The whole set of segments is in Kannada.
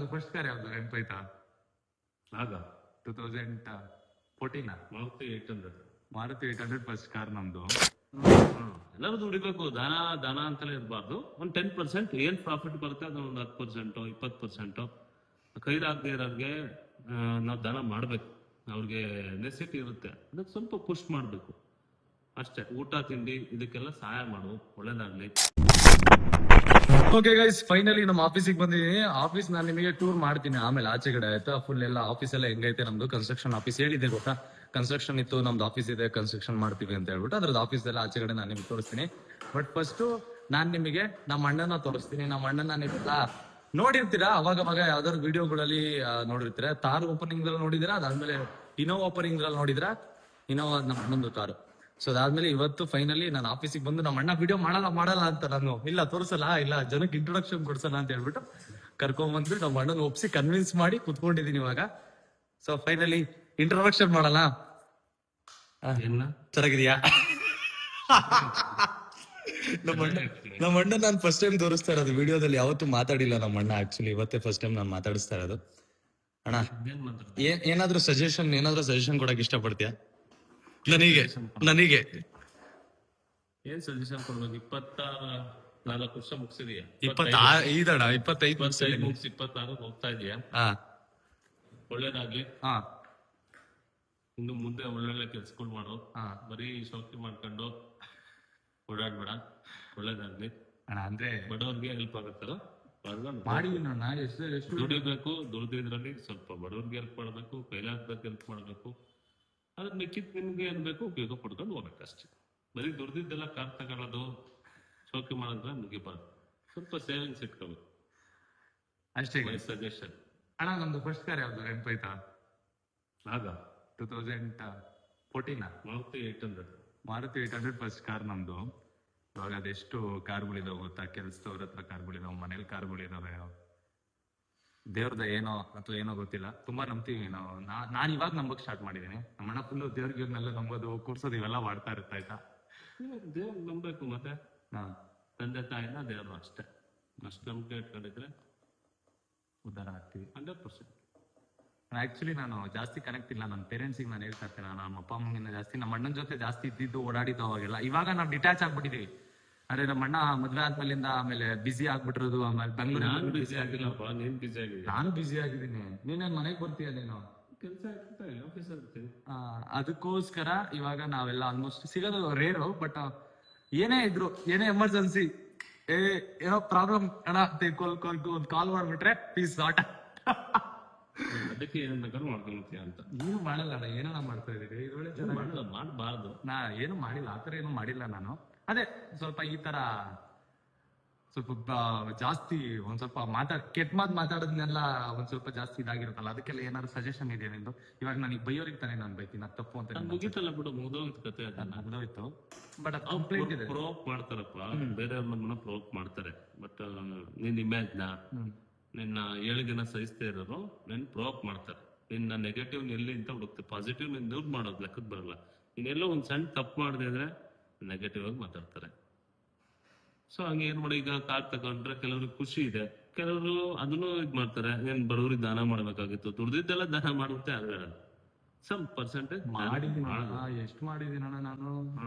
ನಮ್ದು ಫಸ್ಟ್ ಕಾರ್ ಯಾವ್ದು ನೆನಪಾಯ್ತಾ? ಆಗ 2014 ಮಾರುತಿ 800. ಮಾರುತಿ 800 ಫಸ್ಟ್ ಕಾರ್ ನಮ್ದು. ಎಲ್ಲರೂ ದುಡಿಬೇಕು, ದಾನ ಅಂತಲೇ ಇರಬಾರ್ದು. ಒಂದು 10% ಏನ್ ಪ್ರಾಫಿಟ್ ಬರುತ್ತೆ ಅದನ್ನ ಒಂದು 10%, 20% ಕೈಲಾಗದೆ ಇರೋರಿಗೆ ನಾವು ದಾನ ಮಾಡ್ಬೇಕು. ಅವ್ರಿಗೆ ನೆಸಿಟಿ ಇರುತ್ತೆ, ಅದಕ್ಕೆ ಸ್ವಲ್ಪ ಪುಷ್ ಮಾಡ್ಬೇಕು ಅಷ್ಟೇ. ಊಟ ತಿಂಡಿ ಇದಕ್ಕೆಲ್ಲ ಸಹಾಯ ಮಾಡು, ಒಳ್ಳೇದಾಗ್ಲಿ. ಓಕೆ ಗೈಸ್, ಫೈನಲಿ ನಮ್ಮ ಆಫೀಸಿಗೆ ಬಂದಿದ್ದೀನಿ. ಆಫೀಸ್ ನಾನು ನಿಮಗೆ ಟೂರ್ ಮಾಡ್ತೀನಿ ಆಮೇಲೆ ಆಚೆಗಡೆ, ಆಯ್ತಾ? ಫುಲ್ ಎಲ್ಲ ಆಫೀಸ್ ಎಲ್ಲ ಹೆಂಗೈತೆ ನಮ್ದು ಕನ್ಸ್ಟ್ರಕ್ಷನ್ ಆಫೀಸ್ ಹೇಳಿದೆ ಗೊತ್ತಾ? ಕನ್ಸ್ಟ್ರಕ್ಷನ್ ಇತ್ತು, ನಮ್ದು ಆಫೀಸ್ ಇದೆ, ಕನ್ಸ್ಟ್ರಕ್ಷನ್ ಮಾಡ್ತೀವಿ ಅಂತ ಹೇಳ್ಬಿಟ್ಟು ಅದ್ರದ್ದು ಆಫೀಸ್ ಎಲ್ಲ ಆಚೆಗಡೆ ನಾನು ನಿಮ್ಗೆ ತೋರಿಸ್ತೀನಿ. ಬಟ್ ಫಸ್ಟ್ ನಾನ್ ನಿಮಗೆ ನಮ್ಮ ಅಣ್ಣನ ತೋರಿಸ್ತೀನಿ. ನಮ್ಮ ಅಣ್ಣನ ನೀವೆಲ್ಲ ನೋಡಿರ್ತೀರಾ, ಅವಾಗ ಯಾವ್ದಾದ್ರು ವಿಡಿಯೋಗಳಲ್ಲಿ ನೋಡಿರ್ತೀರಾ. ತಾರ್ ಓಪನಿಂಗ್ ದಲ್ಲಿ ನೋಡಿದಿರಾ, ಅದಾದ್ಮೇಲೆ ಇನೋವಾ ಓಪನಿಂಗ್ ದಲ್ಲಿ ನೋಡಿದ್ರಾ? ಇನೋವಾ ನಮ್ಮ ಅಣ್ಣಂದು ಕಾರು. ಸೊ ಅದಾದ್ಮೇಲೆ ಇವತ್ತು ಫೈನಲಿ ನಾನು ಆಫೀಸಿಗೆ ಬಂದು ನಮ್ಮ ಅಣ್ಣ ವಿಡಿಯೋ ಮಾಡಲ್ಲ ಅಂತ ನಾನು ಇಲ್ಲ ತೋರಿಸಲ್ಲ, ಇಲ್ಲ ಜನಕ್ಕೆ ಇಂಟ್ರೊಡಕ್ಷನ್ ಕೊಡ್ಸಲ್ಲ ಅಂತ ಹೇಳ್ಬಿಟ್ಟು ಕರ್ಕೊಂಡ್ಬಂದು ನಮ್ಮ ಅಣ್ಣನ ಒಪ್ಸಿ ಕನ್ವಿನ್ಸ್ ಮಾಡಿ ಕುತ್ಕೊಂಡಿದೀನಿ ಇವಾಗ. ಸೊ ಫೈನಲಿ ಇಂಟ್ರೊಡಕ್ಷನ್ ಮಾಡಲ್ಲ. ಚೆನ್ನಾಗಿದ್ಯಾ? ನಮ್ಮ ಅಣ್ಣ ನಾನು ಫಸ್ಟ್ ಟೈಮ್ ತೋರಿಸ್ತಾ ಇರೋದು ವಿಡಿಯೋದಲ್ಲಿ, ಯಾವತ್ತೂ ಮಾತಾಡಿಲ್ಲ ನಮ್ಮ ಅಣ್ಣ. ಆಕ್ಚುಲಿ ಇವತ್ತೇ ಫಸ್ಟ್ ಟೈಮ್ ನಾನು ಮಾತಾಡಿಸ್ತಾ ಇರೋದು. ಅಣ್ಣ ಏನಾದ್ರೂ ಸಜೆಷನ್ ಕೊಡಕ್ ಇಷ್ಟಪಡ್ತೀಯಾ ನನಗೆ? ಏನ್ ಸಜೆಷನ್ ಕೊಡ್ಬೇಕು? 24 ವರ್ಷ ಮುಗಿಸಿದೀಯ, 25 ಮುಗಿಸಿ 26 ಹೋಗ್ತಾ ಇದೀಯಾ. ಒಳ್ಳೇದಾಗ್ಲಿ. ಇನ್ನು ಮುಂದೆ ಒಳ್ಳೊಳ್ಳೆ ಕೆಲ್ಸಗಳು ಮಾಡು. ಬರೀ ಶೌಕಿ ಮಾಡ್ಕೊಂಡು ಓಡಾಡ್ಬೇಡ, ಒಳ್ಳೇದಾಗ್ಲಿ. ಅಂದ್ರೆ ಬಡವ್ರಿಗೆ ಹೆಲ್ಪ್ ಆಗತ್ತಲ್ಲ, ದುಡಿಬೇಕು. ದುಡ್ದಿದ್ರಲ್ಲಿ ಸ್ವಲ್ಪ ಬಡವ್ರಿಗೆ ಹೆಲ್ಪ್ ಮಾಡ್ಬೇಕು, ಕೈಲಾಗ್ಬೇಕು ಹೆಲ್ಪ್ ಮಾಡ್ಬೇಕು. ಅದ್ರ ಮಿಕ್ಕಿದ್ ನಿಮ್ಗೆ ಏನ್ ಬೇಕು ಉಪಯೋಗ ಪಡ್ಕೊಂಡು ಹೋಗ್ಬೇಕು ಅಷ್ಟೇ. ಬರೀ ದುಡ್ದಿದ್ದೆಲ್ಲ ಕಾರ್ ತಗೊಳ್ಳೋದು, ಶೋಕಿ ಮಾಡಿದ್ರೆ ಮುಗಿಬಾರ್ದು. ಸ್ವಲ್ಪ ಸೇವಿಂಗ್ಸ್ ಇಟ್ಕೋಬೇಕು ಅಷ್ಟೇ. ಸಜೆಷನ್. ಅಣ್ಣ ನಮ್ದು ಫಸ್ಟ್ ಕಾರ್ ಯಾವ್ದು ನೆನಪಾಯ್ತಾ? ಆಗ 2014 ಮಾರುತಿ 800 ಫಸ್ಟ್ ಕಾರ್ ನಮ್ದು. ಇವಾಗ ಅದೆಷ್ಟು ಕಾರ್ಗಳಿದಾವೆ ಗೊತ್ತಾ? ಕೆಲ್ಸದವ್ರ ಹತ್ರ ಕಾರ್ಗಳಿದಾವೆ, ಮನೇಲಿ ಕಾರ್ಗಳಿದಾವೆ. ದೇವ್ರದ ಏನೋ ಅಥವಾ ಏನೋ ಗೊತ್ತಿಲ್ಲ, ತುಂಬಾ ನಂಬ್ತೀವಿ ನಾವು. ನಾನು ಇವಾಗ ನಂಬಕ್ ಸ್ಟಾರ್ಟ್ ಮಾಡಿದೀನಿ. ನಮ್ಮ ಅಣ್ಣ ಫುಲ್ ದೇವ್ರಿಗೆಲ್ಲ ನಂಬೋದು, ಕೂರ್ಸೋದು ಇವೆಲ್ಲ ಮಾಡ್ತಾ ಇರ್ತಾ ಆಯ್ತಾ. ದೇವ್ರ ನಂಬಬೇಕು, ಮತ್ತೆ ತಂದೆ ತಾಯಿನ ದೇವ್ರು ಅಷ್ಟೇ. ಅಷ್ಟು ನಂಬಿಕೆ ಇಟ್ಕೊಂಡಿದ್ರೆ ಉದ್ಧಾರ ಆಗ್ತೀವಿ 100%. ಆಕ್ಚುಲಿ ನಾನು ಜಾಸ್ತಿ ಕನೆಕ್ಟ್ ಇಲ್ಲ ನನ್ನ ಪೇರೆಂಟ್ಸಿಗೆ. ನಾನು ಹೇಳ್ತಾ ಇರ್ತೇನೆ, ನಮ್ಮ ಅಪ್ಪ ಅಮ್ಮಗಿನ್ನ ಜಾಸ್ತಿ ನಮ್ಮ ಅಣ್ಣನ ಜೊತೆ ಜಾಸ್ತಿ ಇದ್ದಿದ್ದು, ಓಡಾಡಿದ್ದು ಅವಾಗೆಲ್ಲ. ಇವಾಗ ನಾವು ಡಿಟ್ಯಾಚ್ ಆಗ್ಬಿಟ್ಟಿದೀವಿ. ಅದೇ ನಮ್ಮ ಅಣ್ಣ ಮದ್ವೆ ಆದ್ಮೇಲಿಂದ ಆಮೇಲೆ ಬಿಸಿ ಆಗ್ಬಿಟ್ಟಿರೋದು. ಆಮೇಲೆ ಬೆಂಗಳೂರು ನಾನು ಬಿಸಿ ಆಗಿಲ್ಲಪ್ಪ, ನೀನ್ ಬಿಸಿ ಆಗಿದ್ದೀನಿ. ನಾನು ಬಿಸಿ ಆಗಿದ್ದೀನಿ. ನೀನೇನ್ ಮನೆಗೆ ಬರ್ತೀಯ? ನೀನು ಕೆಲಸ ಇರ್ತದೆ, ಆಫೀಸ್ ಇರ್ತೀನಿ. ಅದಕ್ಕೋಸ್ಕರ ಇವಾಗ ನಾವೆಲ್ಲ ಆಲ್ಮೋಸ್ಟ್ ಸಿಗೋದು ರೇರು. ಬಟ್ ಏನೇ ಇದ್ರು, ಏನೇ ಎಮರ್ಜೆನ್ಸಿ, ಏನೋ ಪ್ರಾಬ್ಲಮ್ ಅಣ್ಣ ಒಂದು ಕಾಲ್ ಮಾಡ್ಬಿಟ್ರೆ ಪ್ಲೀಸ್ ನಾಟ್. ಅದಕ್ಕೆ ಏನ್ ಬೇಕಾದ್ರೂ ಮಾಡ್ಕೊಂತೀಯ ಅಂತ. ಏನು ಮಾಡಲ್ಲ ಅಣ್ಣ, ಏನೋ ಮಾಡ್ತಾ ಇದೀರಿ ಇದ್ರೊಳಗೆ. ಮಾಡಬಾರ್ದು. ನಾ ಏನು ಮಾಡಿಲ್ಲ, ಆತರ ಏನು ಮಾಡಿಲ್ಲ ನಾನು. ಅದೇ ಸ್ವಲ್ಪ ಈ ತರ ಸ್ವಲ್ಪ ಜಾಸ್ತಿ ಒಂದ್ ಸ್ವಲ್ಪ ಕೆಟ್ಟ ಮಾತಾಡೋದನ್ನೆಲ್ಲ ಒಂದ್ ಸ್ವಲ್ಪ ಜಾಸ್ತಿ ಇದಾಗಿರುತ್ತಲ್ಲ, ಅದಕ್ಕೆಲ್ಲ ಏನಾದ್ರು ಸಜೆಷನ್ ಇದೆಯಾ ನಿಂದು? ಇವಾಗ ನನಗೆ ಬೈಯೋರಿಗೆ ತಾನೇ ನಾನು ಬೈತೀನಿ, ಅದು ತಪ್ಪು ಅಂತ. ಮುಗಿತಲ್ಲ ಬಿಡು, ಮುಗಿದೋಯ್ತು ಕತೆ. ಮುಗಿದೋಯ್ತು. ಬಟ್ ಅದು ಕಂಪ್ಲೇಂಟ್ ಇದೆ. ಪ್ರೊವೋಕ್ ಮಾಡ್ತಾರಪ್ಪ, ಬೇರೆಯವ್ರ ನಮ್ಮನ್ನ ಪ್ರೊವೋಕ್ ಮಾಡ್ತಾರೆ. ಬಟ್ ನಿನ್ ಇಮೇಜ್ ನ, ನಿನ್ನ ಏಳಿಗೆನ ಸಹಿಸ್ತಾ ಇರೋರು ನಿನ್ ಪ್ರೊವೋಕ್ ಮಾಡ್ತಾರೆ. ನಿನ್ನ ನೆಗೆಟಿವ್ ಎಲ್ಲಿ ಅಂತ ಹುಡುಕ್ತೆ, ಪಾಸಿಟಿವ್ ನಿನ್ ದೂರ್ ಮಾಡೋದು ಲೆಕ್ಕಕ್ಕೆ ಬರಲ್ಲ. ನೀನೆಲ್ಲೋ ಒಂದ್ ಸಣ್ಣ ತಪ್ಪು ಮಾಡಿದೆ ಅಂದ್ರೆ ನೆಗೆಟಿವ್ ಆಗಿ ಮಾತಾಡ್ತಾರೆ. ಸೊ ಹಂಗೆ ಏನ್ ಮಾಡಿ, ಈಗ ಕಾರ್ ತಗೊಂಡ್ರೆ ಕೆಲವ್ರಿಗೆ ಖುಷಿ ಇದೆ, ಕೆಲವರು ಅದನ್ನು ಇದ್ ಮಾಡ್ತಾರೆ. ಏನ್ ಬಡವ್ರಿಗೆ ದಾನ ಮಾಡ್ಬೇಕಾಗಿತ್ತು, ದುಡ್ದಿದ್ದೆಲ್ಲ ದಾನ ಮಾಡುತ್ತೆ. ಅಲ್ಲ, ಸಮ್ ಪರ್ಸೆಂಟೇಜ್ ಎಷ್ಟು ಮಾಡಿದೀನಿ ನಾನು.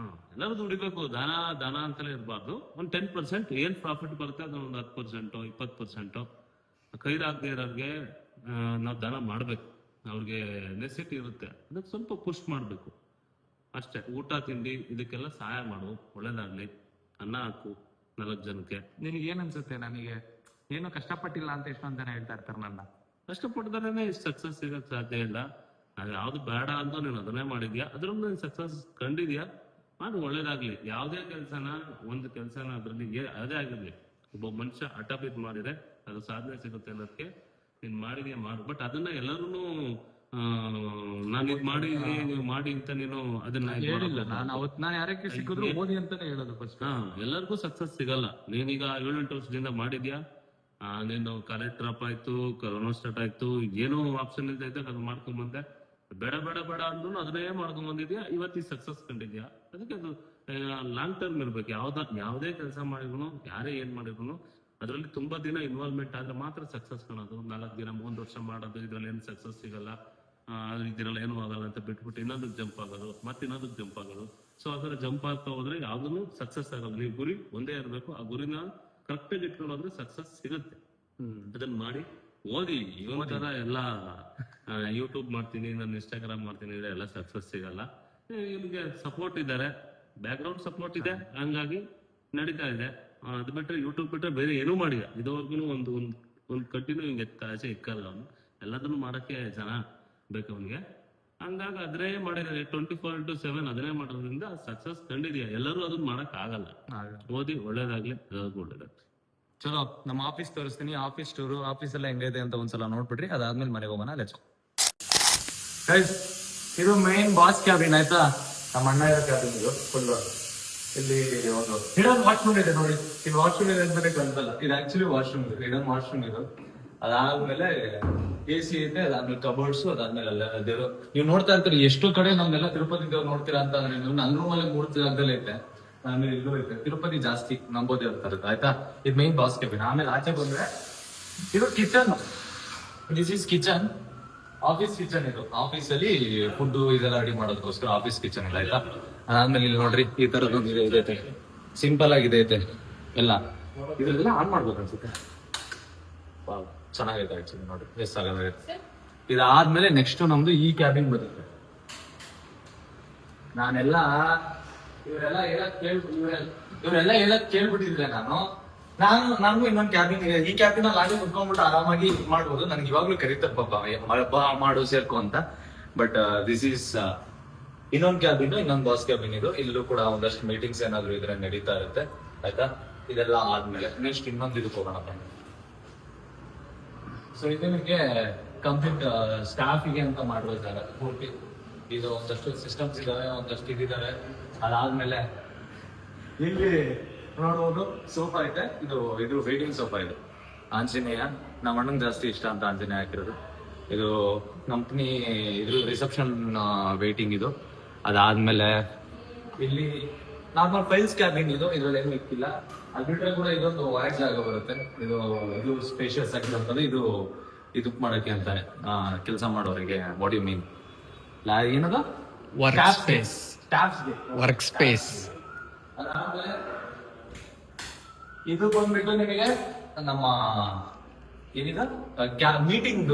ಎಲ್ಲರೂ ದುಡಿಬೇಕು, ದಾನ ಅಂತಲೇ ಇರಬಾರ್ದು. ಒಂದು 10% ಏನ್ ಪ್ರಾಫಿಟ್ ಬರುತ್ತೆ ಅದನ್ನ ಒಂದು 10%, 20% ಕೈಲಾಗದೆ ಇರೋರಿಗೆ ನಾವು ದಾನ ಮಾಡ್ಬೇಕು. ಅವ್ರಿಗೆ ನೆಸಿಟಿ ಇರುತ್ತೆ, ಅದಕ್ಕೆ ಸ್ವಲ್ಪ ಪುಷ್ ಮಾಡ್ಬೇಕು ಅಷ್ಟೇ. ಊಟ ತಿಂಡಿ ಇದಕ್ಕೆಲ್ಲ ಸಹಾಯ ಮಾಡು, ಒಳ್ಳೇದಾಗ್ಲಿ. ಅನ್ನ ಹಾಕು 4 ಜನಕ್ಕೆ. ನಿನಗೆ ಏನ್ ಅನ್ಸುತ್ತೆ? ನನಗೆ ಏನು ಕಷ್ಟಪಟ್ಟಿಲ್ಲ ಅಂತ ಎಷ್ಟೊಂದ್ ಜನ ಹೇಳ್ತಾ ಇರ್ತಾರೆ. ನನ್ನ ಕಷ್ಟಪಟ್ಟಿದ್ರೆ ಸಕ್ಸಸ್ ಸಿಗಕ್ ಸಾಧ್ಯ ಇಲ್ಲ. ಅದು ಯಾವ್ದು ಬೇಡ ಅಂತ ನೀನು ಅದನ್ನೇ ಮಾಡಿದ್ಯಾ, ಅದ್ರಲ್ಲಿ ನೀನು ಸಕ್ಸಸ್ ಕಂಡಿದ್ಯಾ, ಅದು ಒಳ್ಳೇದಾಗ್ಲಿ. ಯಾವುದೇ ಒಂದು ಕೆಲ್ಸನ ಅದ್ರಲ್ಲಿ ಅದೇ ಆಗಿರ್ಲಿ, ಒಬ್ಬ ಮನುಷ್ಯ ಹಠ ಬಿದ್ದು ಮಾಡಿದ್ರೆ ಅದು ಸಾಧನೆ ಸಿಗುತ್ತೆ ಅನ್ನೋದಕ್ಕೆ ನೀನ್ ಮಾಡಿದ್ಯಾ ಮಾಡು. ಬಟ್ ಅದನ್ನ ಎಲ್ಲರೂ ನಾನು ಇದು ಮಾಡಿದೀನಿ, ನೀವು ಮಾಡಿ ಅಂತ ನೀನು ಅದನ್ನ ಹೇಳಿಲ್ಲ. ನಾನು ಯಾರಕ್ಕೆ ಸಿಕ್ಕಿದ್ರು ಓದಿ ಅಂತಾನೆ ಹೇಳೋದು ಫಸ್ಟ್. ಎಲ್ಲರಿಗೂ ಸಕ್ಸಸ್ ಸಿಗಲ್ಲ. ನೀನೀಗ 7-8 ವರ್ಷದಿಂದ ಮಾಡಿದ್ಯಾ, ನೀನು ಕಾಲೇಜ್ ಡ್ರಾಪ್ ಆಯ್ತು, ಕೊರೋನಾ ಸ್ಟಾರ್ಟ್ ಆಯ್ತು, ಏನೋ ಆಪ್ಷನ್ ಇಲ್ದೈತೆ ಅದು ಮಾಡ್ಕೊಂಡ್ ಬಂದೆ. ಬೇಡ ಅಂದ್ರೂ ಅದನ್ನೇ ಮಾಡ್ಕೊಂಡ್ ಬಂದಿದ್ಯಾ, ಇವತ್ತಿಗೆ ಸಕ್ಸಸ್ ಕಂಡಿದ್ಯಾ. ಅದಕ್ಕೆ ಅದು ಲಾಂಗ್ ಟರ್ಮ್ ಇರ್ಬೇಕು. ಯಾವುದೇ ಕೆಲಸ ಮಾಡಿದ್ರು, ಯಾರೇ ಏನ್ ಮಾಡಿದ್ರು ಅದರಲ್ಲಿ ತುಂಬಾ ದಿನ ಇನ್ವಾಲ್ವ್ಮೆಂಟ್ ಆದ್ರೆ ಮಾತ್ರ ಸಕ್ಸಸ್ ಕಾಣೋದು. 4 ದಿನ 3 ವರ್ಷ ಮಾಡೋದು ಇದ್ರಲ್ಲಿ ಏನು ಸಕ್ಸಸ್ ಸಿಗಲ್ಲ, ಇದರಲ್ಲಿ ಏನು ಆಗಲ್ಲ ಅಂತ ಬಿಟ್ಬಿಟ್ಟು ಇನ್ನೊಂದಕ್ಕೆ ಜಂಪ್ ಆಗೋದು, ಮತ್ತೆ ಇನ್ನೊಂದಕ್ಕೆ ಜಂಪ್ ಆಗೋದು. ಸೊ ಅದರ ಜಂಪ್ ಆಗ್ತಾ ಹೋದ್ರೆ ಯಾವ್ದನ್ನು ಸಕ್ಸಸ್ ಆಗಲ್ಲ. ನೀವು ಗುರಿ ಒಂದೇ ಇರಬೇಕು, ಆ ಗುರಿನ ಕರೆಕ್ಟ್ ಆಗಿ ಇಟ್ಕೊಂಡು ಹೋದ್ರೆ ಸಕ್ಸಸ್ ಸಿಗುತ್ತೆ. ಅದನ್ನ ಮಾಡಿ ಓದಿ. ಇವನ್ ತರ ಎಲ್ಲ ಯೂಟ್ಯೂಬ್ ಮಾಡ್ತೀನಿ, ನಾನು ಇನ್ಸ್ಟಾಗ್ರಾಮ್ ಮಾಡ್ತೀನಿ ಅಂದ್ರೆ ಎಲ್ಲ ಸಕ್ಸಸ್ ಸಿಗಲ್ಲ. ಇವ್ನಿಗೆ ಸಪೋರ್ಟ್ ಇದ್ದಾರೆ, ಬ್ಯಾಕ್ ಗ್ರೌಂಡ್ ಸಪೋರ್ಟ್ ಇದೆ, ಹಂಗಾಗಿ ನಡೀತಾ ಇದೆ. ಅದು ಬಿಟ್ರೆ ಯೂಟ್ಯೂಬ್ ಬಿಟ್ರೆ ಬೇರೆ ಏನೂ ಮಾಡಿಲ್ಲ ಇದುವರೆಗೂ. ಒಂದು ಕಂಟಿನ್ಯೂ ಹಿಂಗೆ ಆಸೆ ಇಕ್ಕಲ್ಲ ಅವನು. ಎಲ್ಲದನ್ನು ಮಾಡಕ್ಕೆ ಜನ ಬೇಕು ಅವನಿಗೆ. ಹಂಗಾಗಿ ಅದೇ ಮಾಡಿದ್ರೆ 24/7 ಅದನ್ನೇ ಮಾಡೋದ್ರಿಂದ ಸಕ್ಸಸ್ ಕಂಡಿದ್ಯಾ. ಎಲ್ಲರೂ ಅದನ್ನ ಮಾಡಕ್ ಆಗಲ್ಲ. ಓದಿ, ಒಳ್ಳೇದಾಗ್ಲಿ, ಎಲ್ಲರಿಗೂ ಒಳ್ಳೇದಾಗ್ಲಿ. ಚಲೋ, ನಮ್ಮ ಆಫೀಸ್ ತೋರಿಸ್ತೀನಿ. ಆಫೀಸ್ ಟೂರು, ಆಫೀಸ್ ಎಲ್ಲ ಹೆಂಗೈತೆ ಅಂತ ಒಂದ್ಸಲ ನೋಡ್ಬಿಟ್ರಿ. ಅದಾದ್ಮೇಲೆ ಮನೆಗೆ ಹೋಗೋಣ. Let's go guys. ಇದು ಮೇನ್ ಬಾಸ್ ಕ್ಯಾಬಿನ್ ಆಯ್ತಾ, ನಮ್ಮ ಅಣ್ಣ ಇರೋ ಕ್ಯಾಬಿನ್. ಇದು ಫುಲ್ ಇಲ್ಲಿ ಒಂದು ಹಿಡನ್ ವಾಶ್ರೂಮ್ ಇದೆ ನೋಡಿ. ಇಲ್ಲಿ ವಾಶ್ರೂಮ್ ಇದೆ ಅಂತಾನೆ ಕಾಣ್ತಲ್ಲ, ಇದು ಆಕ್ಚುಲಿ ವಾಶ್ರೂಮ್ ಇದೆ, ಹಿಡನ್ ವಾಶ್ರೂಮ್ ಇದು. ಅದಾದ್ಮೇಲೆ AC ಐತೆ, ಅದಾದ್ಮೇಲೆ ಕಬೋರ್ಡ್ಸ್, ಅದಾದ್ಮೇಲೆ ಎಲ್ಲ ದೇವ್ರು. ನೀವು ನೋಡ್ತಾ ಇರ್ತೀರಿ ಎಷ್ಟು ಕಡೆ ನಮ್ನೆಲ್ಲ ತಿರುಪತಿ ದೇವ್ರು ನೋಡ್ತೀರಾ ಅಂತ ಅಂದ್ರೆ, ನೀವು ನನ್ನ ರೂಮಲ್ಲಿ 3 ಜಾಗದಲ್ಲಿ ಐತೆ, ಆಮೇಲೆ ಇಲ್ಲೂ ಐತೆ. ತಿರುಪತಿ ಜಾಸ್ತಿ ನಂಬೋದೇ ಇರ್ತಾರೆ ಆಯ್ತಾ. ಇದು ಮೇನ್ ಬಾಸ್ ಕ್ಯಾಬಿನ್. ಆಮೇಲೆ ಆಚೆ ಬಂದ್ರೆ ಇದು kitchen. This is kitchen, office kitchen. ಇದು ಆಫೀಸ್ ಅಲ್ಲಿ ಫುಡ್ ಇದೆಲ್ಲ ರೆಡಿ ಮಾಡೋದಕ್ಕೋಸ್ಕರ ಆಫೀಸ್ ಕಿಚನ್ ಇಲ್ಲ ಆಯ್ತಾ. ಅದಾದ್ಮೇಲೆ ಇಲ್ಲಿ ನೋಡ್ರಿ ಈ ತರದೊಂದು ಇದೆ, ಸಿಂಪಲ್ ಆಗಿದೆ ಐತೆ ಎಲ್ಲ. ಇದೆಲ್ಲ ಆನ್ ಮಾಡ್ಬೇಕು ಅನ್ಸುತ್ತೆ. ಚೆನ್ನಾಗೈತೆ ಆಕ್ಚುಲಿ ನೋಡ್ರಿ, ಎಸ್ ಆಗೋದಾಗೈತೆ. ಇದಾದ್ಮೇಲೆ ನೆಕ್ಸ್ಟ್ ನಮ್ದು ಈ ಕ್ಯಾಬಿನ್ ಬರುತ್ತೆ. ಇವರೆಲ್ಲ ಹೇಳಕ್ ಕೇಳ್ಬಿಟ್ಟಿದ್ರೆ ನಾನು ಇನ್ನೊಂದು ಕ್ಯಾಬಿನ್ ಇದೆ. ಈ ಕ್ಯಾಬಿನ್ ಅಲ್ಲಿ ಆಗಿ ಕುತ್ಕೊಂಡ್ಬಿಟ್ಟು ಆರಾಮಾಗಿ ಮಾಡ್ಬೋದು. ನನ್ಗೆ ಇವಾಗ್ಲೂ ಕರೀತಾರೆ ಪಾಪ ಮಾಡು ಸೇರ್ಕೊ ಅಂತ. ಬಟ್ ದಿಸ್ ಈಸ್ ಇನ್ನೊಂದು ಕ್ಯಾಬಿನ್, ಇನ್ನೊಂದು ಬಾಸ್ ಕ್ಯಾಬಿನ್ ಇದು. ಇಲ್ಲೂ ಕೂಡ ಒಂದಷ್ಟು ಮೀಟಿಂಗ್ಸ್ ಏನಾದ್ರು ಇದ್ರೆ ನಡೀತಾ ಇರುತ್ತೆ ಆಯ್ತಾ. ಇದೆಲ್ಲ ಆದ್ಮೇಲೆ ನೆಕ್ಸ್ಟ್ ಇನ್ನೊಂದು ಇದಕ್ಕೆ ಹೋಗೋಣ. ಸೊ ಇದು ನಿಮಗೆ ಕಂಪ್ಲೀಟ್ ಸ್ಟಾಫಿಗೆ ಅಂತ ಮಾಡಿರೋ ಜಾಗ ಪೂರ್ತಿ. ಇದು ಒಂದಷ್ಟು ಸಿಸ್ಟಮ್ಸ್ ಇದಾವೆ, ಒಂದಷ್ಟು ಇದಿದ್ದಾರೆ. ಅದಾದ್ಮೇಲೆ ಇಲ್ಲಿ ನೋಡ್ಬೋದು ಸೋಫಾ ಐತೆ. ಇದು ವೇಟಿಂಗ್ ಸೋಫಾ. ಇದು ಆಂಜನೇಯ, ನಮ್ಮ ಅಣ್ಣಂಗೆ ಜಾಸ್ತಿ ಇಷ್ಟ ಅಂತ ಆಂಜನೇಯ ಹಾಕಿರೋದು. ಇದು ಕಂಪ್ನಿ ಇದು ರಿಸೆಪ್ಷನ್ ವೇಟಿಂಗ್ ಇದು. ಅದಾದ್ಮೇಲೆ ಇಲ್ಲಿ ನಾರ್ಮಲ್ ಫೈಲ್ಸ್ ಕ್ಯಾಬಿನ್ ಇದು. ಇದ್ರಲ್ಲಿ ಏನು ಇಕ್ಕಿಲ್ಲ. ಅದು ಬಿಟ್ರೆ ಕೂಡ ಇದೊಂದು ವಾಯ್ಸ್ ಜಾಗ ಬರುತ್ತೆ. ಇದು ಸ್ಪೇಷಿಯಸ್ ಆಗಿರುತ್ತದೆ. ಇದು ಇದಕ್ ಮಾಡಕ್ಕೆ ಅಂತಾನೆ, ಕೆಲಸ ಮಾಡೋರಿಗೆ. What you mean? ಏನದ ವರ್ಕ್ ಸ್ಪೇಸ್. ಅದಾದ್ಮೇಲೆ ಇದು ಬಂದ್ಬಿಟ್ಟು ನಿಮಗೆ ನಮ್ಮ ಏನಿದೆ meeting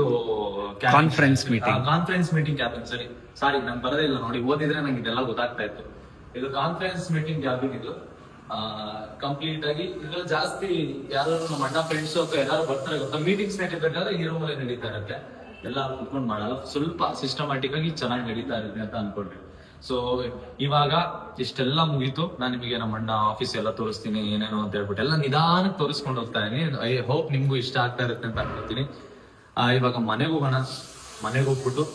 conference meeting cabin. Sorry ನಂಗೆ ಬರದೇ ಇಲ್ಲ ನೋಡಿ, ಓದಿದ್ರೆ ನಂಗೆ ಇದೆಲ್ಲ ಗೊತ್ತಾಗ್ತಾ ಇತ್ತು. ಇದು ಕಾನ್ಫರೆನ್ಸ್ ಮೀಟಿಂಗ್ ಕ್ಯಾಬಿನ್. ಇದು ಕಂಪ್ಲೀಟ್ ಆಗಿ ಇದ್ರಲ್ಲಿ ಜಾಸ್ತಿ ಯಾರು ನಮ್ಮ ಅಣ್ಣ ಫ್ರೆಂಡ್ಸ್ ಅಥವಾ ಎಲ್ಲಾರು ಬರ್ತಾರೆ ಗೊತ್ತಾ, ಮೀಟಿಂಗ್ಸ್ ನಡೀಬೇಕಾದ್ರೆ ಈ ರೂಮಲ್ಲಿ ನಡೀತಾ ಇರುತ್ತೆ. ಎಲ್ಲ ಕುತ್ಕೊಂಡು ಮಾಡಲ್ಲ, ಸ್ವಲ್ಪ ಸಿಸ್ಟಮ್ಯಾಟಿಕ್ ಆಗಿ ಚೆನ್ನಾಗಿ ನಡೀತಾ ಇರುತ್ತೆ ಅಂತ ಅನ್ಕೊಂಡ್ರಿ. ಸೊ ಇವಾಗ ಇಷ್ಟೆಲ್ಲ ಮುಗೀತು. ನಾನು ನಿಮಗೆ ನಮ್ಮ ಅಣ್ಣ ಆಫೀಸ್ ಎಲ್ಲ ತೋರಿಸ್ತೀನಿ ಏನೇನು ಅಂತ ಹೇಳ್ಬಿಟ್ಟು ಎಲ್ಲ ನಿಧಾನಕ್ಕೆ ತೋರಿಸ್ಕೊಂಡು ಹೋಗ್ತಾ ಇದೀನಿ. ಐ ಹೋಪ್ ನಿಮ್ಗೂ ಇಷ್ಟ ಆಗ್ತಾ ಇರುತ್ತೆ ಅಂತ ಅನ್ಕೊತೀನಿ. ಇವಾಗ ಮನೆಗೆ ಹೋಗೋಣ. ಮನೆಗೆ ಹೋಗ್ಬಿಟ್ಟು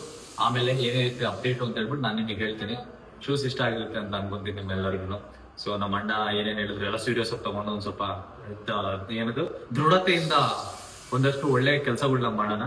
ಆಮೇಲೆ ಏನೈತೆ ಅಪ್ಡೇಟ್ ಅಂತ ಹೇಳ್ಬಿಟ್ಟು ನಾನು ನಿಮಗೆ ಹೇಳ್ತೀನಿ. ಶೂಸ್ ಇಷ್ಟ ಆಗಿರುತ್ತೆ ಅಂತ ಅನ್ಕೊಂತೀನಿ ನಿಮ್ಮೆಲ್ಲರಿಗೂ. ಸೊ ನಮ್ಮ ಅಣ್ಣ ಏನೇನು ಹೇಳಿದ್ರು ಎಲ್ಲ ಸೀರಿಯಸ್ ಆಗಿ ತಗೊಂಡು ಒಂದ್ ಸ್ವಲ್ಪ ಏನದು ದೃಢತೆಯಿಂದ ಒಂದಷ್ಟು ಒಳ್ಳೆ ಕೆಲಸಗಳನ್ನ ಮಾಡೋಣ.